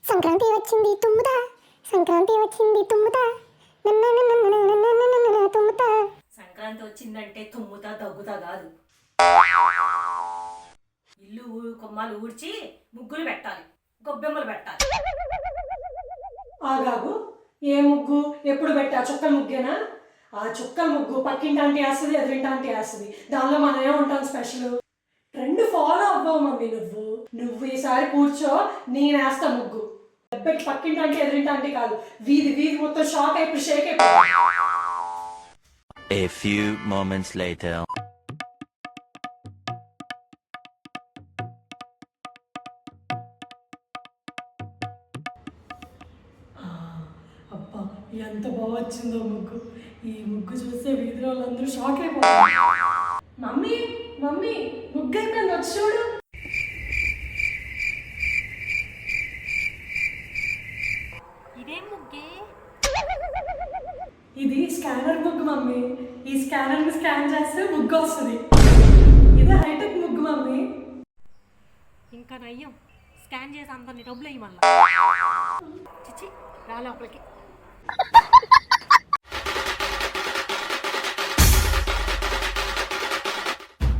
సంక్రాంతి వచ్చింది తుమ్ముతా, సంక్రాంతి వచ్చింది తుమ్ముతా, తుమ్ముతా. సంక్రాంతి వచ్చిందంటే తుమ్ముతా దగ్గుతా కాదు, ఇల్లు కొమ్మలు ఊడ్చి ముగ్గులు పెట్టాలి, గొబ్బెమ్మలు పెట్టాలి. ఆగాగు, ఏ ముగ్గు ఎప్పుడు పెట్టా? చుక్కల ముగ్గేనా? ఆ చుక్కల ముగ్గు పక్కింటి ఆంటీ వేస్తుంది, ఎదురింటి ఆంటీ వేస్తుంది. దానిలో మనం ఏముంటాం స్పెషల్? ట్రెండ్ ఫాలో అవ్వవు మమ్మీ. నువ్వు ఈసారి కూర్చో, నేను వేస్తా ముగ్గు. పెట్టి పక్కింటి ఆంటీ ఎదురింటి ఆంటీ కాదు, వీధి వీధి మొత్తం షాక్ అయిపోయి షేక్ అయిపోయి. A few moments later. అబ్బా, ఎంత బాగా వచ్చిందో ముగ్గు. ఈ ముగ్గు చూస్తే వీధిలో వాళ్ళందరూ షాక్ అయిపోతారు. మమ్మీ మమ్మీ, ముగ్గు అయిపోయింది, వచ్చి చూడు. ఇదేం ముగ్గే? ఇది స్కానర్ ముగ్గు మమ్మీ. ఈ స్కానర్ ని స్కాన్ చేస్తే ముగ్గు వస్తుంది. ఇది హైటెక్ ముగ్గు మమ్మీ. ఇంకా నయ్యం, స్కాన్ చేసి అందరిని డబ్బులు అయ్యి మళ్ళా చిచ్చి రా లోపలికి.